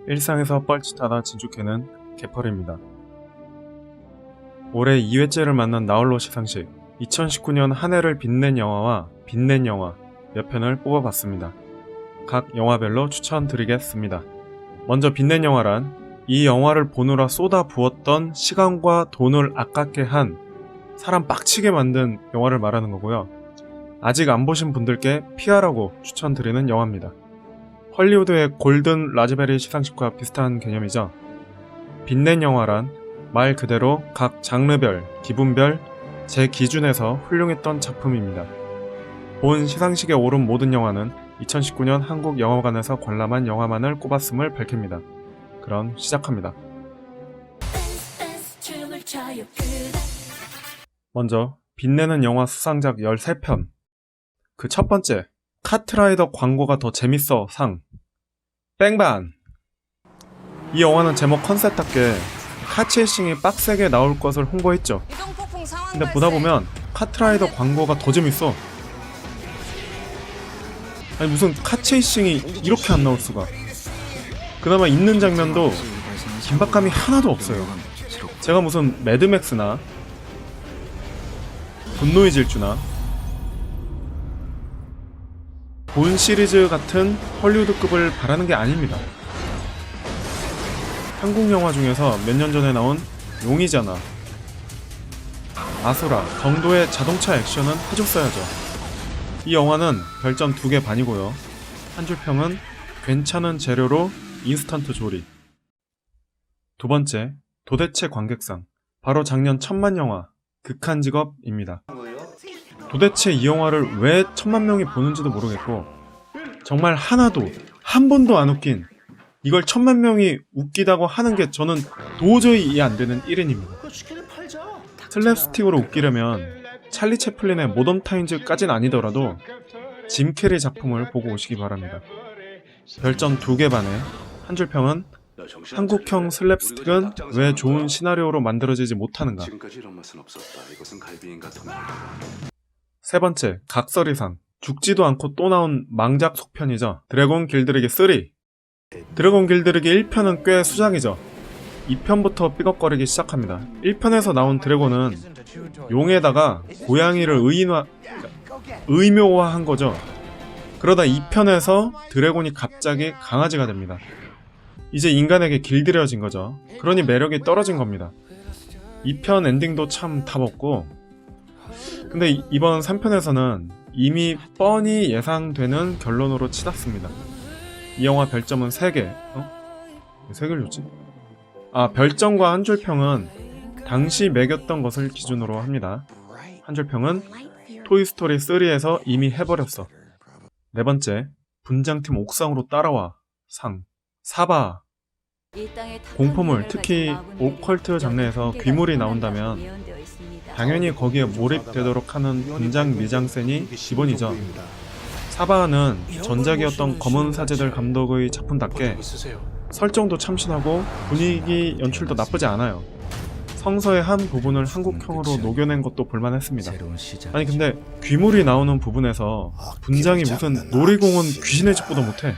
일상에서 뻘짓하다 진주캐는 개펄입니다. 올해 2회째를 만난 나홀로 시상식, 2019년 한 해를 빛낸 영화와 빛낸 영화 몇 편을 뽑아봤습니다. 각 영화별로 추천드리겠습니다. 먼저 빛낸 영화란 이 영화를 보느라 쏟아 부었던 시간과 돈을 아깝게 한 사람 빡치게 만든 영화를 말하는 거고요. 아직 안 보신 분들께 피하라고 추천드리는 영화입니다. 헐리우드의 골든 라즈베리 시상식과 비슷한 개념이죠. 빛낸 영화란 말 그대로 각 장르별, 기분별, 제 기준에서 훌륭했던 작품입니다. 본 시상식에 오른 모든 영화는 2019년 한국 영화관에서 관람한 영화만을 꼽았음을 밝힙니다. 그럼 시작합니다. 먼저 빛내는 영화 수상작 13편. 그 첫 번째, 카트라이더 광고가 더 재밌어 상. 뺑반! 이 영화는 제목 컨셉답게 카체이싱이 빡세게 나올 것을 홍보했죠. 근데 보다 보면 카트라이더 광고가 더 재밌어. 아니 무슨 카체이싱이 이렇게 안 나올 수가. 그나마 있는 장면도 긴박감이 하나도 없어요. 제가 무슨 매드맥스나 분노의 질주나 본 시리즈 같은 헐리우드급을 바라는 게 아닙니다. 한국 영화 중에서 몇 년 전에 나온 용이잖아, 아수라 정도의 자동차 액션은 해줬어야죠. 이 영화는 별점 2개 반이고요. 한 줄 평은 괜찮은 재료로 인스턴트 조리. 두 번째, 도대체 관객상. 바로 작년 천만 영화 극한직업입니다. 도대체 이 영화를 왜 1000만 명이 보는지도 모르겠고 정말 하나도 한 번도 안 웃긴, 이걸 1000만 명이 웃기다고 하는 게 저는 도저히 이해 안 되는 1인입니다. 슬랩스틱으로 웃기려면 찰리 채플린의 모던 타임즈까진 아니더라도 짐 캐리 작품을 보고 오시기 바랍니다. 별점 2개 반에 한 줄 평은 한국형 슬랩스틱은 왜 좋은 시나리오로 만들어지지 못하는가. 세 번째, 각설이상. 죽지도 않고 또 나온 망작 속편이죠. 드래곤 길들이기 3. 드래곤 길들이기 1편은 꽤 수작이죠. 2편부터 삐걱거리기 시작합니다. 1편에서 나온 드래곤은 용에다가 고양이를 의묘화한 거죠. 그러다 2편에서 드래곤이 갑자기 강아지가 됩니다. 이제 인간에게 길들여진 거죠. 그러니 매력이 떨어진 겁니다. 2편 엔딩도 참 답없고, 근데 이번 3편에서는 이미 뻔히 예상되는 결론으로 치닫습니다. 이 영화 별점은 3개. 3개를 줬지? 별점과 한 줄 평은 당시 매겼던 것을 기준으로 합니다. 한 줄 평은 토이스토리 3에서 이미 해버렸어. 네 번째, 분장팀 옥상으로 따라와 상. 사바. 공포물, 특히 오컬트 장르에서 귀물이 나온다면 당연히 거기에 몰입되도록 하는 분장 미장센이 기본이죠. 사바는 전작이었던 검은 사제들 감독의 작품답게 설정도 참신하고 분위기 연출도 나쁘지 않아요. 성서의 한 부분을 한국형으로 녹여낸 것도 볼만했습니다. 아니 근데 귀물이 나오는 부분에서 분장이 무슨 놀이공원 귀신의 집보다 못해.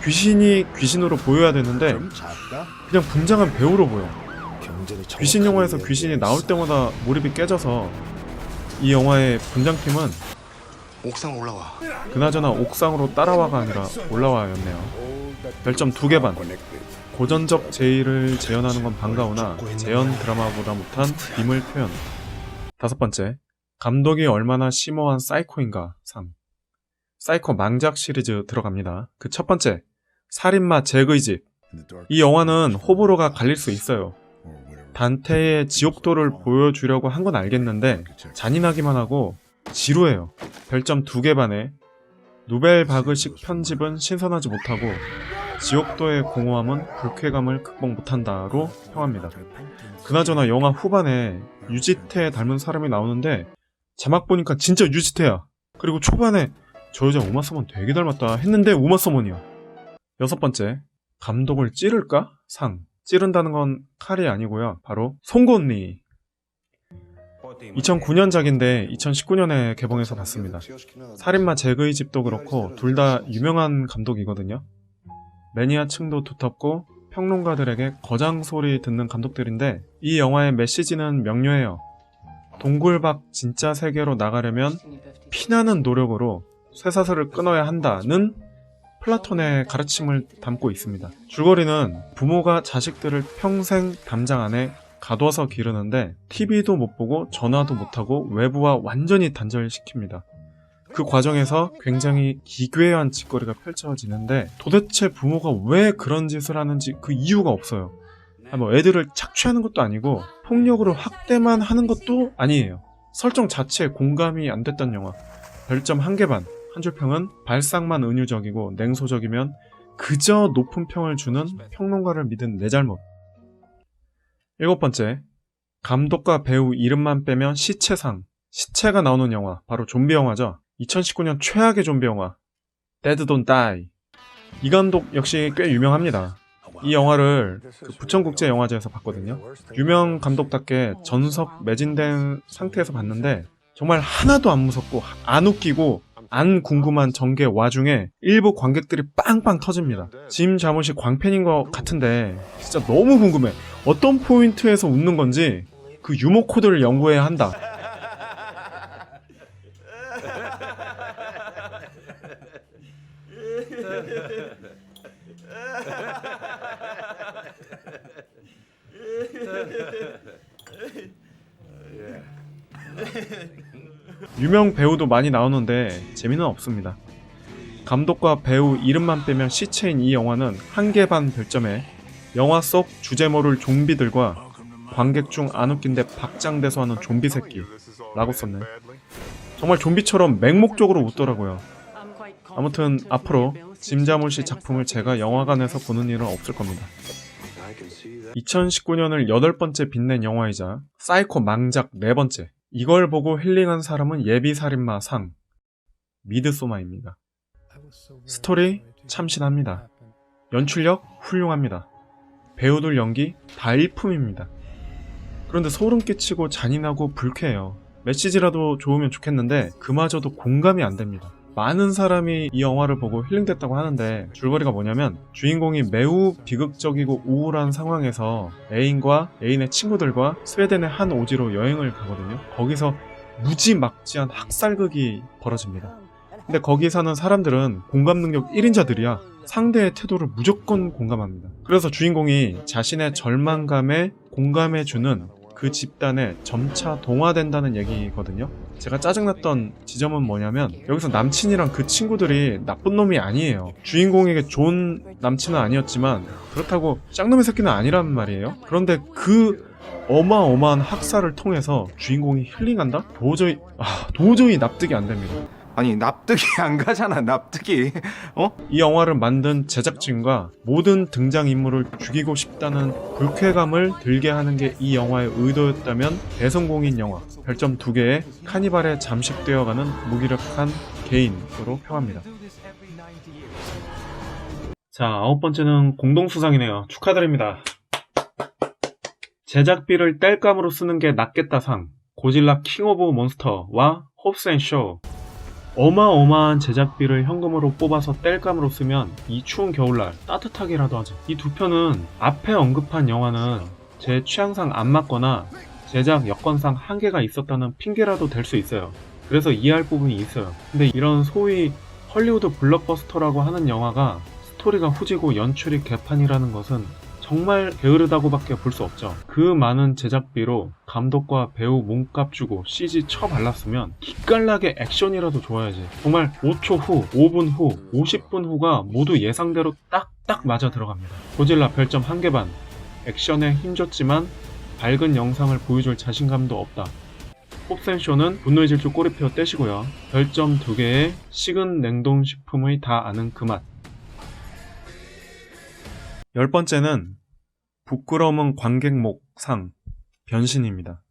귀신이 귀신으로 보여야 되는데 그냥 분장한 배우로 보여. 귀신 영화에서 귀신이 나올 때마다 몰입이 깨져서 이 영화의 분장팀은 옥상 올라와. 그나저나 옥상으로 따라와가 아니라 올라와였네요. 별점 2개 반. 고전적 제의를 재현하는 건 반가우나 재현 드라마보다 못한 비물 표현. 다섯 번째, 감독이 얼마나 심오한 사이코인가 상. 사이코 망작 시리즈 들어갑니다. 그 첫 번째, 살인마 잭의 집. 이 영화는 호불호가 갈릴 수 있어요. 단테의 지옥도를 보여주려고 한 건 알겠는데 잔인하기만 하고 지루해요. 별점 2개 반에 누벨바그식 편집은 신선하지 못하고 지옥도의 공허함은 불쾌감을 극복 못한다로 평합니다. 그나저나 영화 후반에 유지태 닮은 사람이 나오는데 자막 보니까 진짜 유지태야. 그리고 초반에 저 여자 우마 서먼 되게 닮았다 했는데 우마 서먼이야. 여섯 번째, 감독을 찌를까? 상. 찌른다는 건 칼이 아니고요. 바로 송곳니. 2009년작인데 2019년에 개봉해서 봤습니다. 살인마 잭의 집도 그렇고 둘 다 유명한 감독이거든요. 매니아층도 두텁고 평론가들에게 거장 소리 듣는 감독들인데 이 영화의 메시지는 명료해요. 동굴밖 진짜 세계로 나가려면 피나는 노력으로 쇠사슬을 끊어야 한다는 플라톤의 가르침을 담고 있습니다. 줄거리는 부모가 자식들을 평생 담장 안에 가둬서 기르는데 TV도 못 보고 전화도 못하고 외부와 완전히 단절시킵니다. 그 과정에서 굉장히 기괴한 짓거리가 펼쳐지는데 도대체 부모가 왜 그런 짓을 하는지 그 이유가 없어요. 뭐 애들을 착취하는 것도 아니고 폭력으로 학대만 하는 것도 아니에요. 설정 자체에 공감이 안 됐던 영화. 별점 1개 반. 한 줄 평은 발상만 은유적이고 냉소적이면 그저 높은 평을 주는 평론가를 믿은 내 잘못. 7번째, 감독과 배우 이름만 빼면 시체상. 시체가 나오는 영화, 바로 좀비 영화죠. 2019년 최악의 좀비 영화, Dead Don't Die. 이 감독 역시 꽤 유명합니다. 이 영화를 부천국제영화제에서 봤거든요. 유명 감독답게 전석 매진된 상태에서 봤는데 정말 하나도 안 무섭고 안 웃기고 안 궁금한 전개 와중에 일부 관객들이 빵빵 터집니다. 짐 자무시 광팬인 것 같은데 진짜 너무 궁금해. 어떤 포인트에서 웃는 건지 그 유머 코드를 연구해야 한다. 유명 배우도 많이 나오는데 재미는 없습니다. 감독과 배우 이름만 빼면 시체인 이 영화는 1개 반 별점에 영화 속 주제모를 좀비들과 관객 중 안 웃긴데 박장대소하는 좀비 새끼 라고 썼네. 정말 좀비처럼 맹목적으로 웃더라고요. 아무튼 앞으로 짐자물씨 작품을 제가 영화관에서 보는 일은 없을 겁니다. 2019년을 8번째 빛낸 영화이자 사이코 망작 4번째. 이걸 보고 힐링한 사람은 예비살인마 상 미드소마입니다. 스토리 참신합니다. 연출력 훌륭합니다. 배우들 연기 다 일품입니다. 그런데 소름 끼치고 잔인하고 불쾌해요. 메시지라도 좋으면 좋겠는데 그마저도 공감이 안 됩니다. 많은 사람이 이 영화를 보고 힐링됐다고 하는데 줄거리가 뭐냐면 주인공이 매우 비극적이고 우울한 상황에서 애인과 애인의 친구들과 스웨덴의 한 오지로 여행을 가거든요. 거기서 무지막지한 학살극이 벌어집니다. 근데 거기 사는 사람들은 공감 능력 1인자들이야. 상대의 태도를 무조건 공감합니다. 그래서 주인공이 자신의 절망감에 공감해주는 그 집단에 점차 동화된다는 얘기거든요. 제가 짜증났던 지점은 뭐냐면 여기서 남친이랑 그 친구들이 나쁜 놈이 아니에요. 주인공에게 좋은 남친은 아니었지만 그렇다고 짱놈의 새끼는 아니란 말이에요. 그런데 그 어마어마한 학살을 통해서 주인공이 힐링한다? 도저히 납득이 안 됩니다. 아니 납득이 안 가잖아. 납득이 이 영화를 만든 제작진과 모든 등장인물을 죽이고 싶다는 불쾌감을 들게 하는 게 이 영화의 의도였다면 대성공인 영화. 별점 2개에 카니발에 잠식되어가는 무기력한 개인으로 평합니다. 자, 9번째는 공동수상이네요. 축하드립니다. 제작비를 땔감으로 쓰는 게 낫겠다 상. 고질라 킹 오브 몬스터와 홉스 앤 쇼. 어마어마한 제작비를 현금으로 뽑아서 땔감으로 쓰면 이 추운 겨울날 따뜻하게라도 하지. 이 두 편은 앞에 언급한 영화는 제 취향상 안 맞거나 제작 여건상 한계가 있었다는 핑계라도 될 수 있어요. 그래서 이해할 부분이 있어요. 근데 이런 소위 헐리우드 블록버스터라고 하는 영화가 스토리가 후지고 연출이 개판이라는 것은 정말 게으르다고밖에 볼 수 없죠. 그 많은 제작비로 감독과 배우 몸값 주고 CG 쳐발랐으면 기깔나게 액션이라도 좋아야지. 정말 5초 후, 5분 후, 50분 후가 모두 예상대로 딱딱 맞아 들어갑니다. 고질라 별점 1개 반. 액션에 힘줬지만 밝은 영상을 보여줄 자신감도 없다. 홉센쇼는 분노의 질주 꼬리표 떼시고요. 별점 2개에 식은 냉동식품의 다 아는 그 맛. 10번째는 부끄러움은 관객목 상 변신입니다.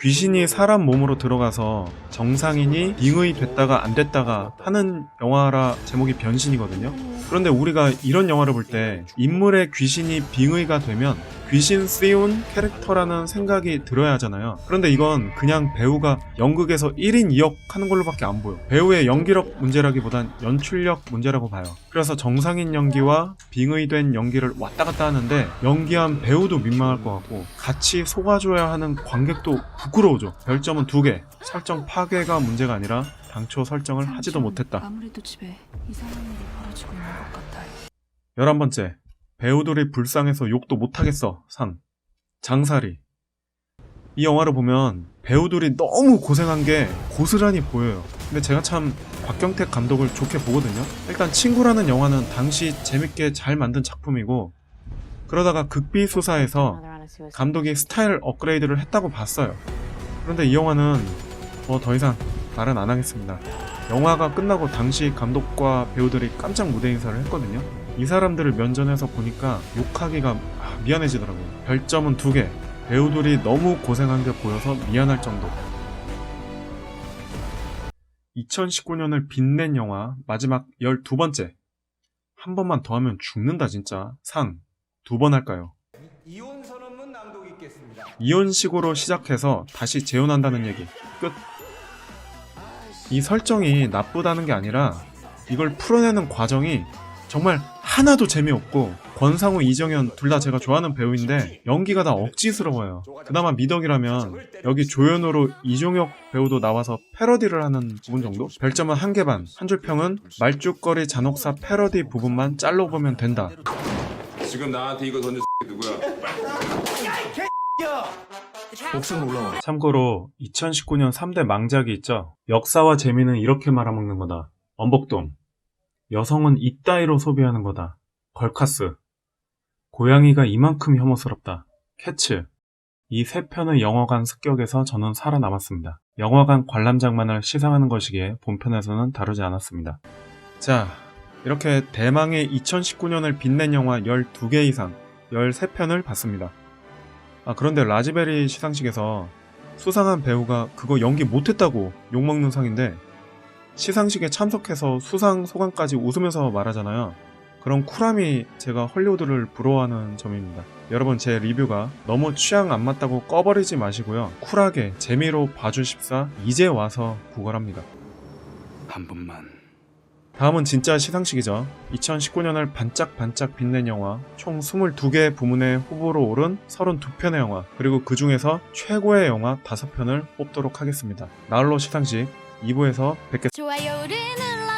귀신이 사람 몸으로 들어가서 정상인이 빙의 됐다가 안 됐다가 하는 영화라 제목이 변신이거든요. 그런데 우리가 이런 영화를 볼 때 인물의 귀신이 빙의가 되면 귀신스러운 캐릭터라는 생각이 들어야 하잖아요. 그런데 이건 그냥 배우가 연극에서 1인 2역 하는 걸로밖에 안 보여. 배우의 연기력 문제라기보단 연출력 문제라고 봐요. 그래서 정상인 연기와 빙의된 연기를 왔다 갔다 하는데 연기한 배우도 민망할 것 같고 같이 속아줘야 하는 관객도 부끄러워져. 별점은 2개. 설정 파괴가 문제가 아니라 당초 설정을 하지도 못했다. 아무래도 집에 이상한 일이 벌어지고 있는 것 같아요. 11번째. 배우들이 불쌍해서 욕도 못하겠어. 상. 장사리. 이 영화를 보면 배우들이 너무 고생한 게 고스란히 보여요. 근데 제가 참 박경택 감독을 좋게 보거든요. 일단 친구라는 영화는 당시 재밌게 잘 만든 작품이고 그러다가 극비수사에서 감독이 스타일 업그레이드를 했다고 봤어요. 그런데 이 영화는 더 이상 말은 안 하겠습니다. 영화가 끝나고 당시 감독과 배우들이 깜짝 무대 인사를 했거든요. 이 사람들을 면전에서 보니까 욕하기가 미안해지더라고요. 별점은 2개. 배우들이 너무 고생한 게 보여서 미안할 정도. 2019년을 빛낸 영화 마지막 12번째. 한 번만 더 하면 죽는다 진짜. 상. 2번 할까요? 이혼 선언문 낭독 있겠습니다. 이혼식으로 시작해서 다시 재혼한다는 얘기. 끝. 이 설정이 나쁘다는 게 아니라 이걸 풀어내는 과정이 정말 하나도 재미없고 권상우, 이정현 둘 다 제가 좋아하는 배우인데 연기가 다 억지스러워요. 그나마 미덕이라면 여기 조연으로 이종혁 배우도 나와서 패러디를 하는 부분 정도? 별점은 1개 반. 한 줄 평은 말죽거리 잔혹사 패러디 부분만 짤로 보면 된다. 지금 나한테 이거 던진 누구야? 옥상 올라와. 참고로 2019년 3대 망작이 있죠. 역사와 재미는 이렇게 말아먹는 거다. 엄복동. 여성은 이따위로 소비하는 거다. 걸카스. 고양이가 이만큼 혐오스럽다. 캐츠. 이 세 편의 영화관 습격에서 저는 살아남았습니다. 영화관 관람작만을 시상하는 것이기에 본편에서는 다루지 않았습니다. 자, 이렇게 대망의 2019년을 빛낸 영화 12개 이상 13편을 봤습니다. 그런데 라즈베리 시상식에서 수상한 배우가 그거 연기 못했다고 욕먹는 상인데 시상식에 참석해서 수상 소감까지 웃으면서 말하잖아요. 그런 쿨함이 제가 헐리우드를 부러워하는 점입니다. 여러분 제 리뷰가 너무 취향 안 맞다고 꺼버리지 마시고요. 쿨하게 재미로 봐주십사 이제 와서 구걸합니다. 한 번만. 다음은 진짜 시상식이죠. 2019년을 반짝반짝 빛낸 영화 총 22개 부문에 후보로 오른 32편의 영화 그리고 그 중에서 최고의 영화 5편을 뽑도록 하겠습니다. 나홀로 시상식 2부에서 뵙겠습니다. 좋아요를 눌러